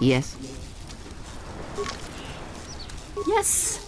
Yes? Yes!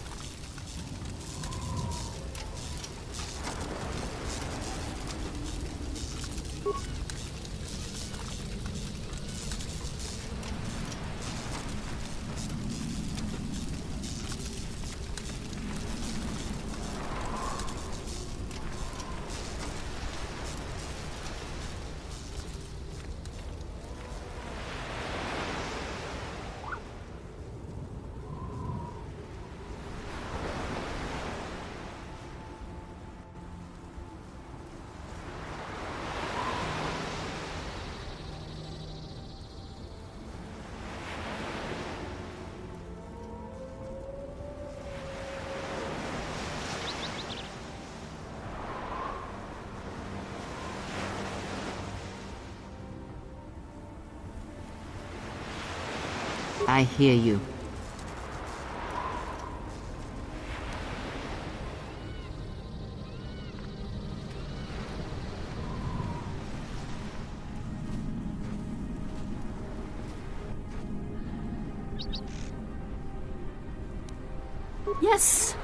I hear you. Yes!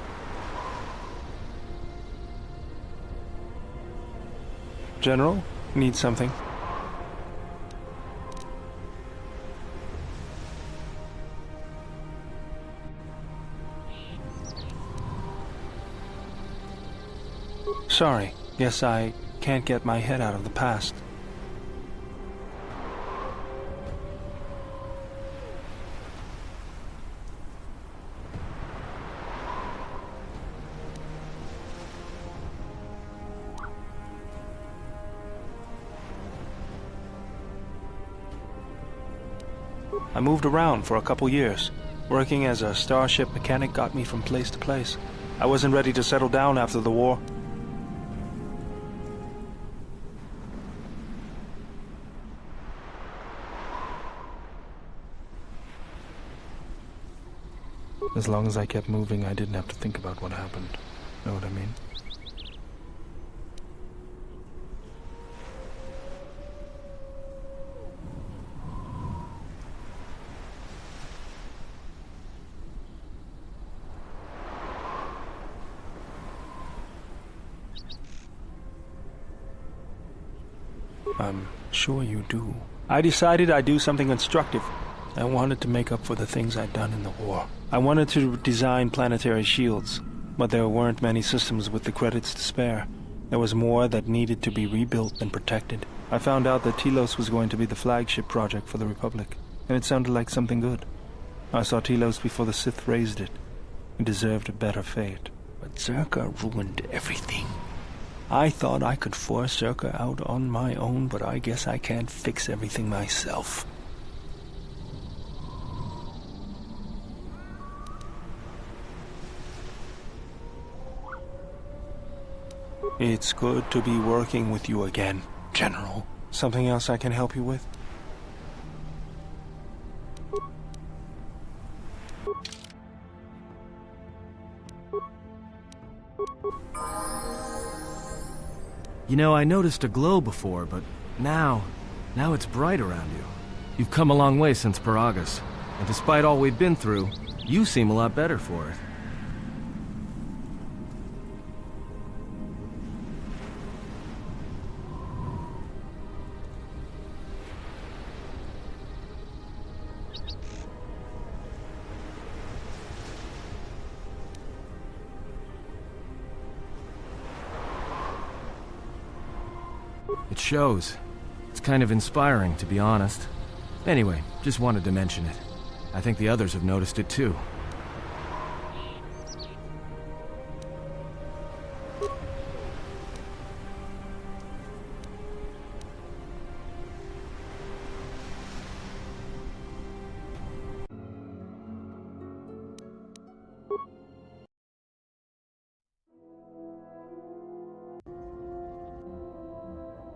General, need something? Sorry. Guess I can't get my head out of the past. I moved around for a couple years. Working as a starship mechanic got me from place to place. I wasn't ready to settle down after the war. As long as I kept moving, I didn't have to think about what happened. Know what I mean? I'm sure you do. I decided I'd do something constructive. I wanted to make up for the things I'd done in the war. I wanted to design planetary shields, but there weren't many systems with the credits to spare. There was more that needed to be rebuilt and protected. I found out that Telos was going to be the flagship project for the Republic, and it sounded like something good. I saw Telos before the Sith raised it. It deserved a better fate. But Zerka ruined everything. I thought I could force Zerka out on my own, but I guess I can't fix everything myself. It's good to be working with you again, General. Something else I can help you with? You know, I noticed a glow before, but now it's bright around you. You've come a long way since Paragas, and despite all we've been through, you seem a lot better for it. It shows. It's kind of inspiring, to be honest. Anyway, just wanted to mention it. I think the others have noticed it too.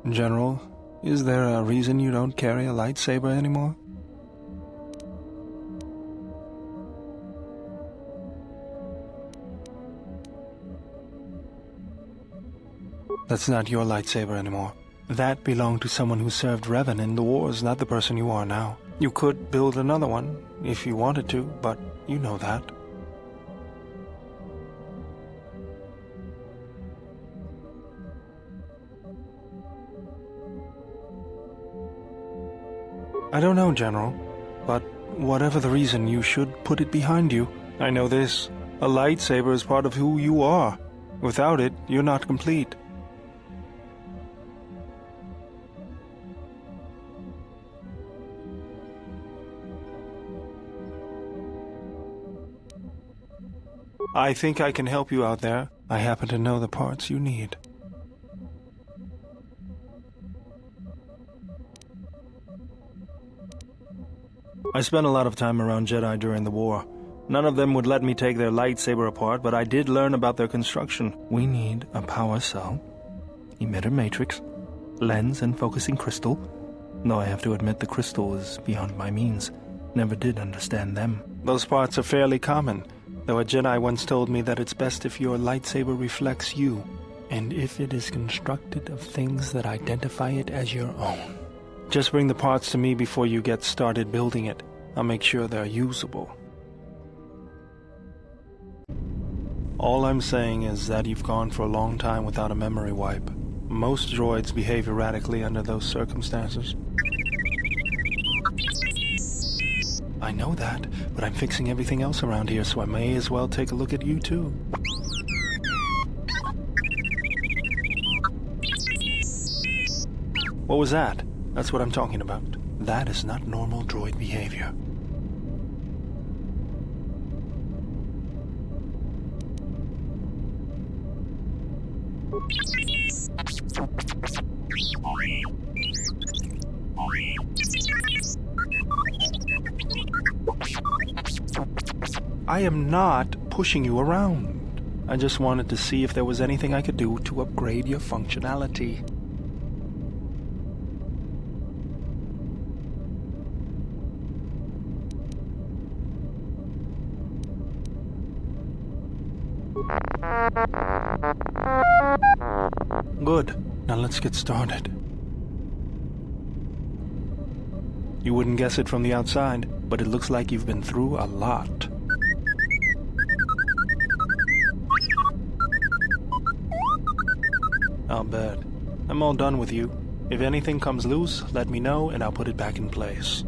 General, is there a reason you don't carry a lightsaber anymore? That's not your lightsaber anymore. That belonged to someone who served Revan in the wars, not the person you are now. You could build another one, if you wanted to, but you know that. I don't know, General, but whatever the reason, you should put it behind you. I know this. A lightsaber is part of who you are. Without it, you're not complete. I think I can help you out there. I happen to know the parts you need. I spent a lot of time around Jedi during the war. None of them would let me take their lightsaber apart, but I did learn about their construction. We need a power cell, emitter matrix, lens and focusing crystal. Though I have to admit the crystal is beyond my means. Never did understand them. Those parts are fairly common, though a Jedi once told me that it's best if your lightsaber reflects you, and if it is constructed of things that identify it as your own. Just bring the parts to me before you get started building it. I'll make sure they're usable. All I'm saying is that you've gone for a long time without a memory wipe. Most droids behave erratically under those circumstances. I know that, but I'm fixing everything else around here, so I may as well take a look at you too. What was that? That's what I'm talking about. That is not normal droid behavior. I am not pushing you around. I just wanted to see if there was anything I could do to upgrade your functionality. Good. Now let's get started. You wouldn't guess it from the outside, but it looks like you've been through a lot. I'll bet. I'm all done with you. If anything comes loose, let me know and I'll put it back in place.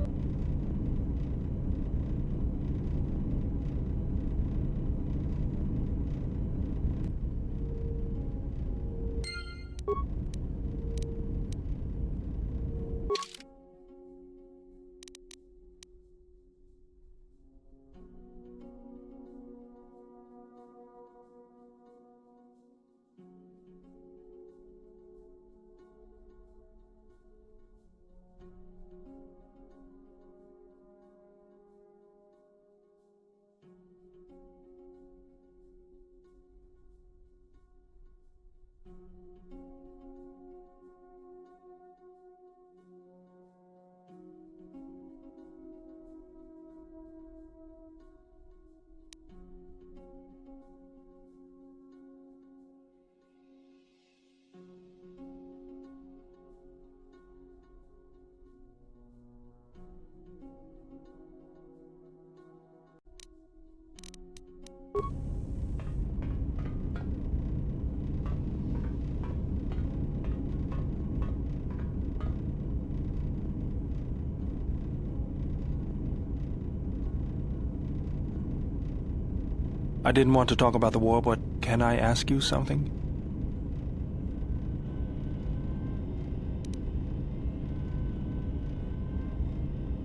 I didn't want to talk about the war, but can I ask you something?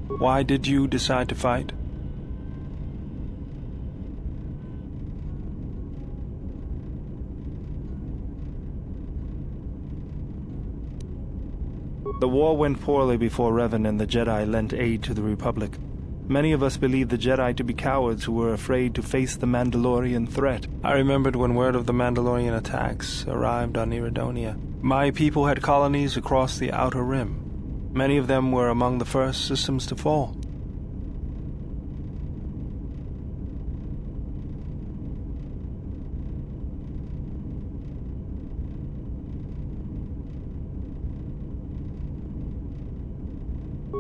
Why did you decide to fight? The war went poorly before Revan and the Jedi lent aid to the Republic. Many of us believed the Jedi to be cowards who were afraid to face the Mandalorian threat. I remembered when word of the Mandalorian attacks arrived on Iridonia. My people had colonies across the Outer Rim. Many of them were among the first systems to fall.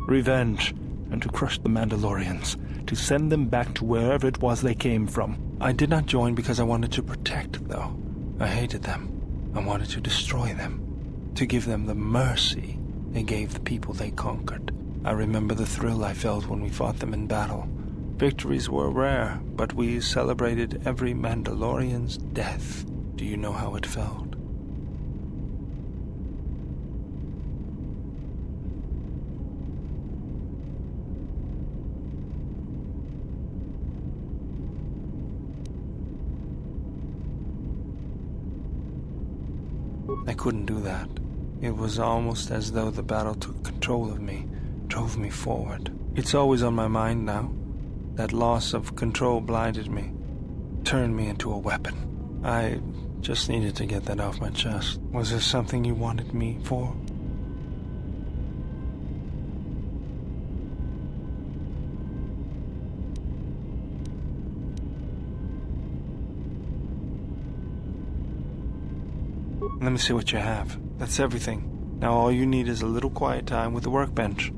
Revenge, and to crush the Mandalorians, to send them back to wherever it was they came from. I did not join because I wanted to protect, though. I hated them. I wanted to destroy them, to give them the mercy they gave the people they conquered. I remember the thrill I felt when we fought them in battle. Victories were rare, but we celebrated every Mandalorian's death. Do you know how it felt? I couldn't do that. It was almost as though the battle took control of me, drove me forward. It's always on my mind now. That loss of control blinded me, turned me into a weapon. I just needed to get that off my chest. Was there something you wanted me for? Let me see what you have. That's everything. Now all you need is a little quiet time with the workbench.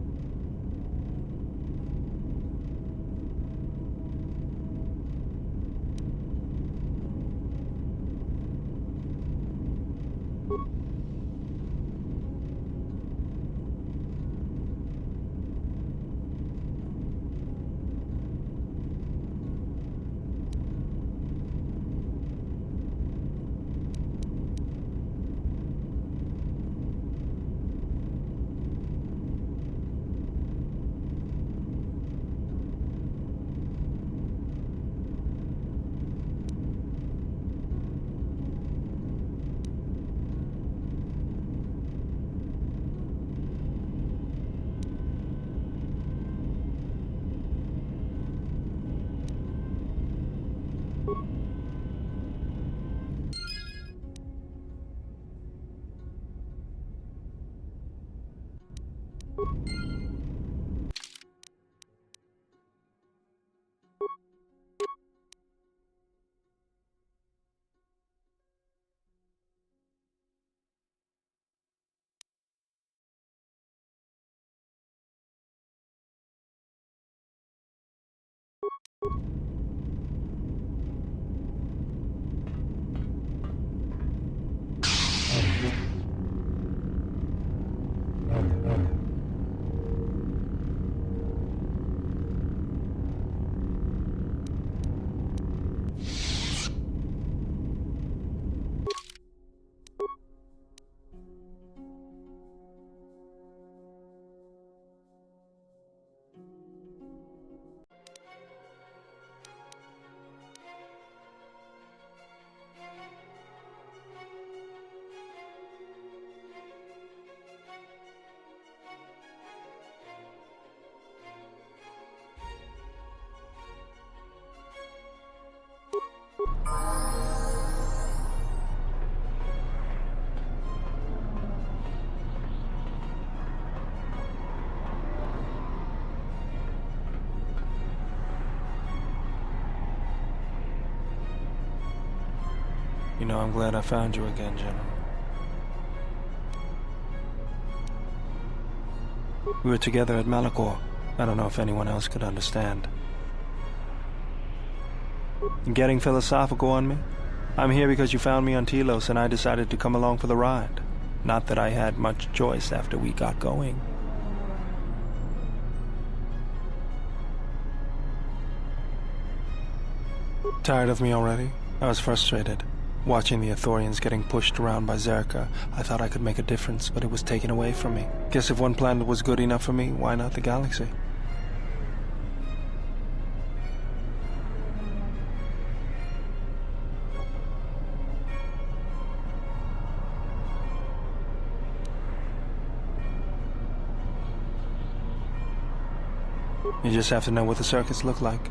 You know, I'm glad I found you again, General. We were together at Malachor. I don't know if anyone else could understand. Getting philosophical on me? I'm here because you found me on Telos and I decided to come along for the ride. Not that I had much choice after we got going. Tired of me already? I was frustrated. Watching the Ithorians getting pushed around by Zerka, I thought I could make a difference, but it was taken away from me. Guess if one planet was good enough for me, why not the galaxy? You just have to know what the circuits look like.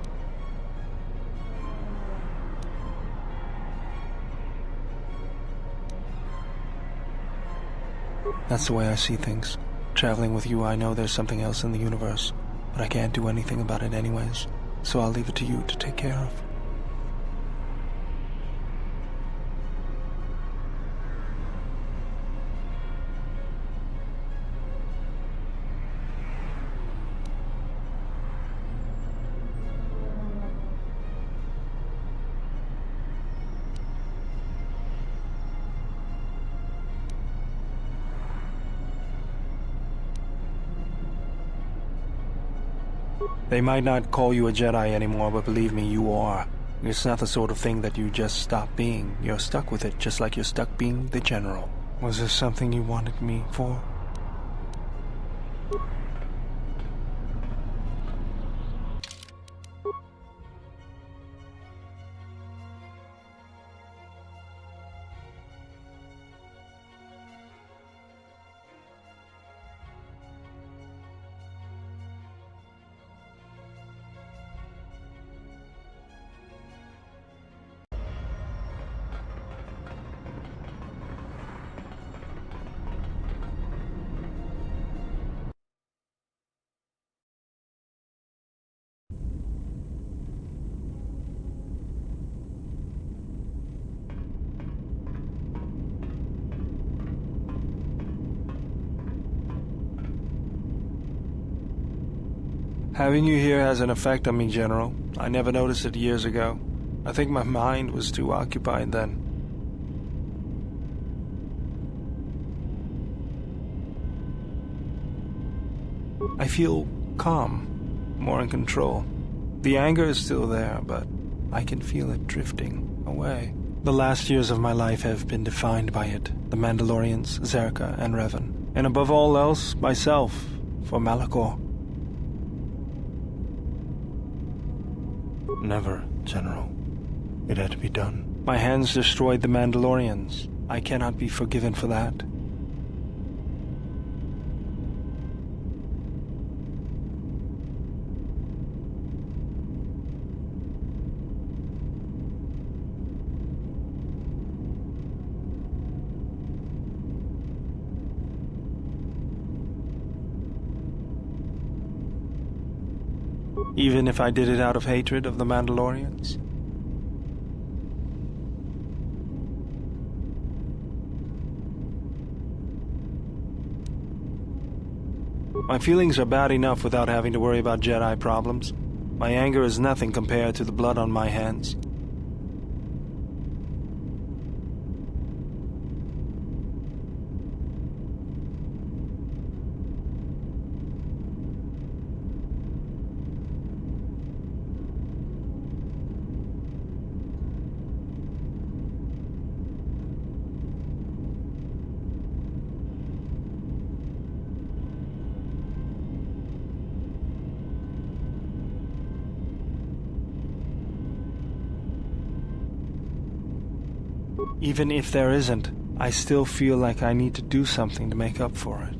That's the way I see things. Traveling with you, I know there's something else in the universe, but I can't do anything about it anyways, so I'll leave it to you to take care of. They might not call you a Jedi anymore, but believe me, you are. It's not the sort of thing that you just stop being. You're stuck with it, just like you're stuck being the General. Was there something you wanted me for? Having you here has an effect on me, General. I never noticed it years ago. I think my mind was too occupied then. I feel calm, more in control. The anger is still there, but I can feel it drifting away. The last years of my life have been defined by it. The Mandalorians, Zerka, and Revan. And above all else, myself, for Malachor. Never, General. It had to be done. My hands destroyed the Mandalorians. I cannot be forgiven for that. Even if I did it out of hatred of the Mandalorians? My feelings are bad enough without having to worry about Jedi problems. My anger is nothing compared to the blood on my hands. Even if there isn't, I still feel like I need to do something to make up for it.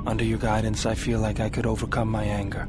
Under your guidance, I feel like I could overcome my anger.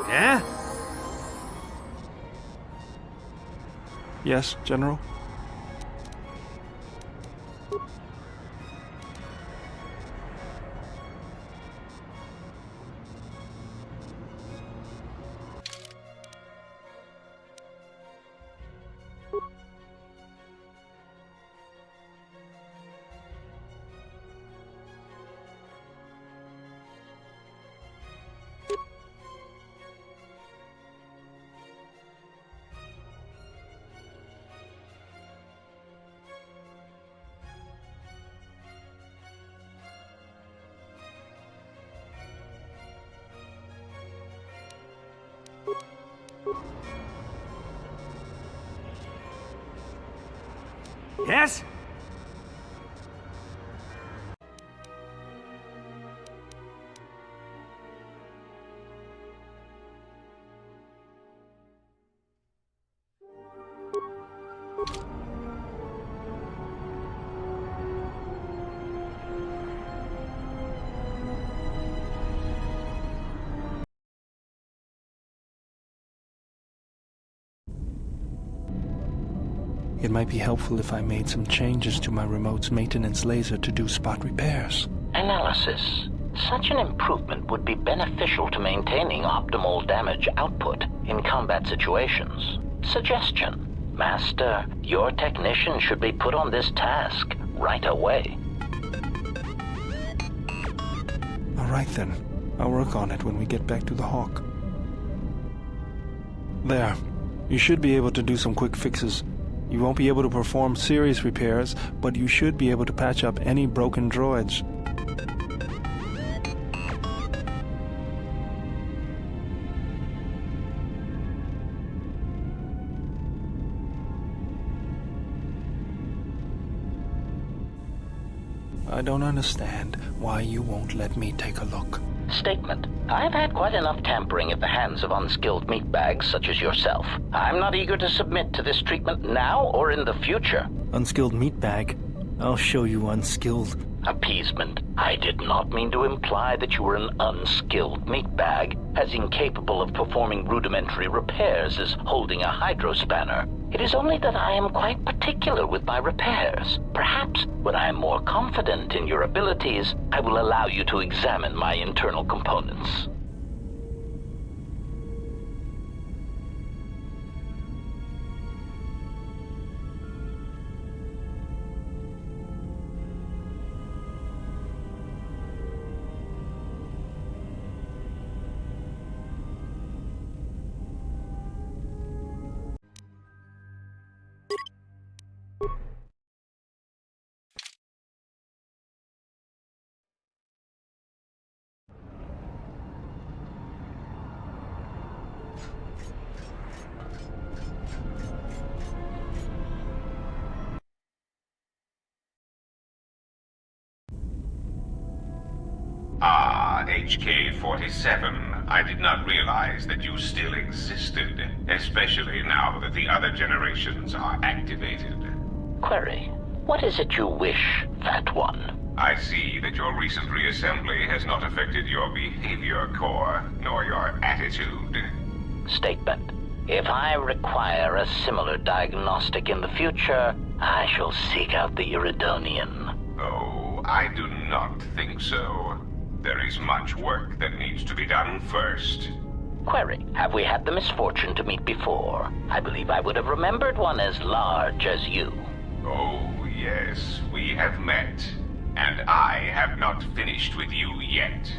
Yeah? Yes, General? Yes? It might be helpful if I made some changes to my remote's maintenance laser to do spot repairs. Analysis. Such an improvement would be beneficial to maintaining optimal damage output in combat situations. Suggestion. Master, your technician should be put on this task right away. All right then. I'll work on it when we get back to the Hawk. There. You should be able to do some quick fixes. You won't be able to perform serious repairs, but you should be able to patch up any broken droids. I don't understand why you won't let me take a look. Statement. I've had quite enough tampering at the hands of unskilled meatbags such as yourself. I'm not eager to submit to this treatment now or in the future. Unskilled meatbag? I'll show you unskilled. Appeasement. I did not mean to imply that you were an unskilled meatbag, as incapable of performing rudimentary repairs as holding a hydrospanner. It is only that I am quite particular with my repairs. Perhaps when I am more confident in your abilities, I will allow you to examine my internal components. HK-47, I did not realize that you still existed, especially now that the other generations are activated. Query. What is it you wish, Fat One? I see that your recent reassembly has not affected your behavior core, nor your attitude. Statement. If I require a similar diagnostic in the future, I shall seek out the Iridonian. Oh, I do not think so. There is much work that needs to be done first. Query. Have we had the misfortune to meet before? I believe I would have remembered one as large as you. Oh, yes, we have met. And I have not finished with you yet.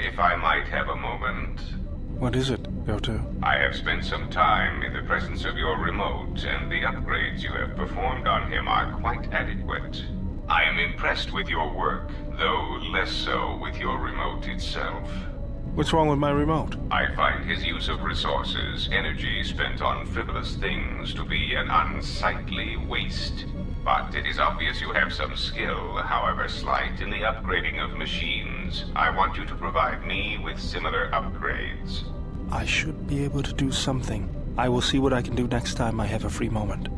If I might have a moment. What is it, Goto? I have spent some time in the presence of your remote, and the upgrades you have performed on him are quite adequate. I am impressed with your work, though less so with your remote itself. What's wrong with my remote? I find his use of resources, energy spent on frivolous things, to be an unsightly waste. But it is obvious you have some skill, however slight, in the upgrading of machines. I want you to provide me with similar upgrades. I should be able to do something. I will see what I can do next time I have a free moment.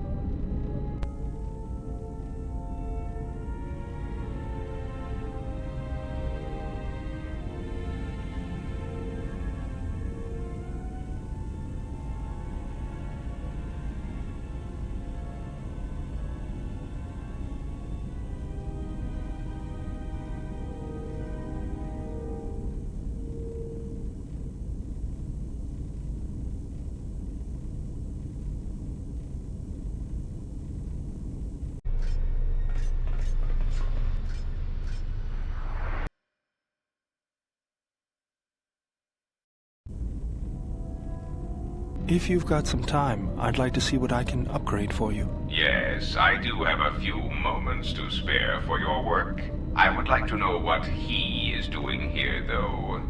If you've got some time, I'd like to see what I can upgrade for you. Yes, I do have a few moments to spare for your work. I would like to know what he is doing here, though.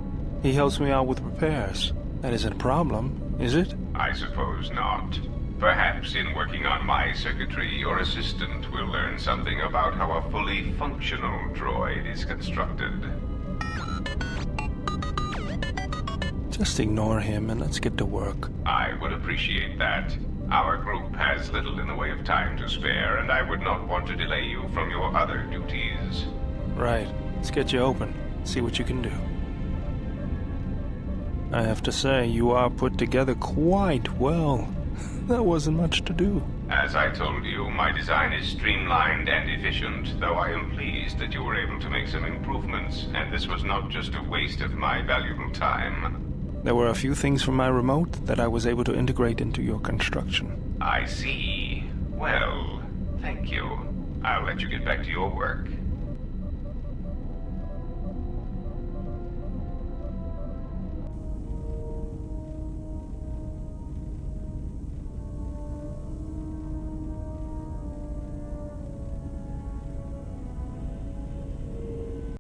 He helps me out with repairs. That isn't a problem, is it? I suppose not. Perhaps in working on my circuitry, your assistant will learn something about how a fully functional droid is constructed. Just ignore him and let's get to work. I would appreciate that. Our group has little in the way of time to spare, and I would not want to delay you from your other duties. Right. Let's get you open. See what you can do. I have to say, you are put together quite well. That wasn't much to do. As I told you, my design is streamlined and efficient, though I am pleased that you were able to make some improvements, and this was not just a waste of my valuable time. There were a few things from my remote that I was able to integrate into your construction. I see. Well, thank you. I'll let you get back to your work.